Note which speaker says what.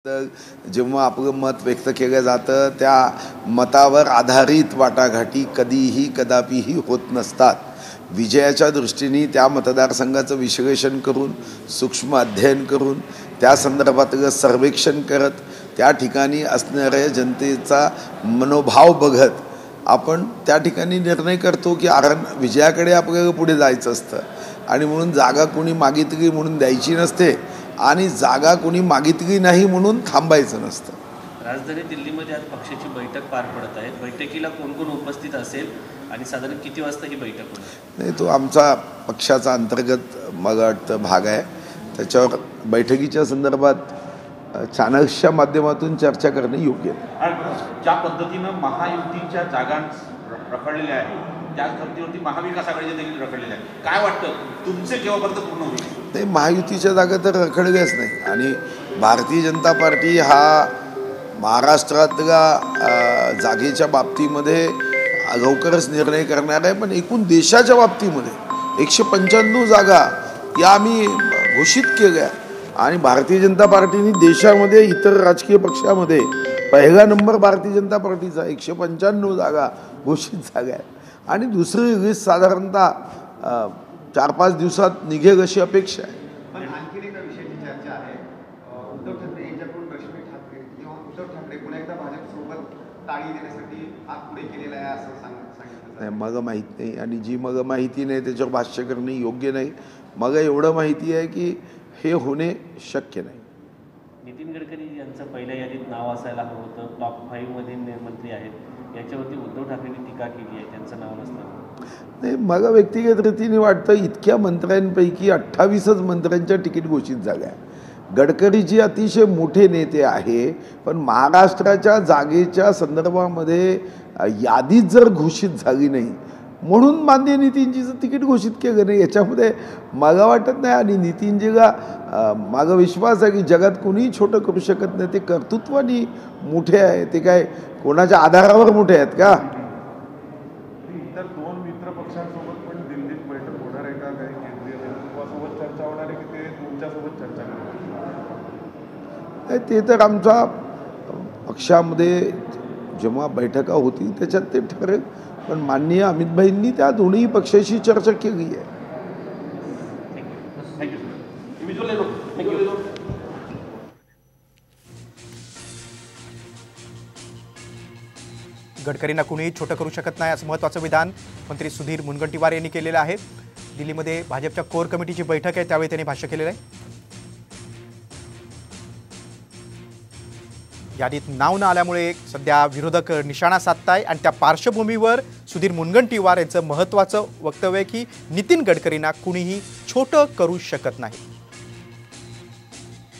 Speaker 1: तर जेव्हा आपलं मत व्यक्त केलं जातं त्या मतावर आधारित वाटाघाटी कधीही कदापिही होत नसतात. विजयाच्या दृष्टीने त्या मतदारसंघाचं विश्लेषण करून सूक्ष्म अध्ययन करून त्या संदर्भातलं सर्वेक्षण करत त्या ठिकाणी असणाऱ्या जनतेचा मनोभाव बघत आपण त्या ठिकाणी निर्णय करतो की विजयाकडे आपल्याला पुढे जायचं असतं आणि म्हणून जागा कोणी मागितली म्हणून द्यायची नसते आणि जागा कोणी मागितली नाही म्हणून थांबायचं नसतं.
Speaker 2: राजधानी दिल्लीमध्ये आज पक्षाची बैठक पार पडत आहे. बैठकीला कोण कोण उपस्थित असेल आणि साधारण किती वाजता ही बैठक होईल?
Speaker 1: नाही, तो आमचा पक्षाचा अंतर्गत मला वाटतं भाग आहे. त्याच्यावर बैठकीच्या संदर्भात चॅनल्सच्या माध्यमातून चर्चा करणे योग्य आहे.
Speaker 3: ज्या पद्धतीनं महायुतीच्या जागा रखडलेल्या आहेत त्याच धर्तीवरती महाविकास आघाडीच्या देखील रखडलेल्या आहेत, काय वाटतं तुमचे केव्हापर्यंत पूर्ण होईल?
Speaker 1: नाही, महायुतीच्या जागा तर रखडल्याच नाही आणि भारतीय जनता पार्टी हा महाराष्ट्रातल्या जागेच्या बाबतीमध्ये लवकरच निर्णय करणार आहे, पण एकूण देशाच्या बाबतीमध्ये 195 जागा या आम्ही घोषित केल्या आणि भारतीय जनता पार्टीने देशामध्ये इतर राजकीय पक्षामध्ये पहिला नंबर भारतीय जनता पार्टीचा 195 जागा घोषित झाल्या आहेत आणि दुसरी लिस्ट साधारणतः 4-5 दिवसात निघेल अशी अपेक्षा आहे.
Speaker 4: पण आणखी एका विषयाची चर्चा आहे. उद्धव ठाकरे यांच्याकडून रश्मी ठाकरे किंवा उद्धव ठाकरे पुन्हा एकदा भाजपसोबत ताळी देण्यासाठी हात पुढे केलेला आहे असं सांगितलं
Speaker 1: नाही. मला माहीत नाही आणि जी मला माहिती नाही त्याच्यावर भाष्य करणे योग्य नाही. मला एवढं माहिती आहे की हे होणे शक्य नाही.
Speaker 2: नितीन गडकरी यांचं पहिल्या यादीत नाव असायला हवं होतं. टॉप 5 मध्ये मंत्री आहेत, याच्यावरती उद्धव ठाकरेंनी टीका केली आहे त्यांचं नाव नसताना.
Speaker 1: नाही, मला व्यक्तिगत रीतीने वाटतं इतक्या मंत्र्यांपैकी 28च मंत्र्यांच्या तिकीट घोषित झाल्या. गडकरीजी अतिशय मोठे नेते आहे, पण महाराष्ट्राच्या जागेच्या संदर्भामध्ये यादीच जर घोषित झाली नाही म्हणून माननीय नितीनजीचं तिकीट घोषित केलं नाही याच्यामध्ये मला वाटत नाही. आणि नितीनजीला माझा विश्वास आहे की जगात कोणीही छोटं करू शकत नाही. ते कर्तृत्वाने मोठे आहे, ते काय कोणाच्या आधारावर मोठे आहेत का?
Speaker 5: इतर 2 मित्र पक्षांसोबत पण दिल्लीत बैठक होणार आहे का? काही केंद्रीय नेतृत्वासोबत चर्चा होणार आहे की ते तुमच्यासोबत चर्चा करणार?
Speaker 1: ते तर आमच्या पक्षामध्ये जेव्हा बैठका होती त्याच्यात ते ठरेल, पण माननीय अमितभाईंनी त्या दोन्ही पक्षाशी चर्चा केली आहे.
Speaker 6: गडकरींना कुणीही छोटं करू शकत नाही असं महत्त्वाचं विधान मंत्री सुधीर मुनगंटीवार यांनी केलेलं आहे. दिल्लीमध्ये भाजपच्या कोर कमिटीची बैठक आहे त्यावेळी त्यांनी भाष्य केलेलं आहे. यादीत नाव न आल्यामुळे सध्या विरोधक निशाणा साधताय आणि त्या पार्श्वभूमीवर सुधीर मुनगंटीवार यांचं महत्त्वाचं वक्तव्य आहे की नितीन गडकरींना कुणीही छोटं करू शकत नाही.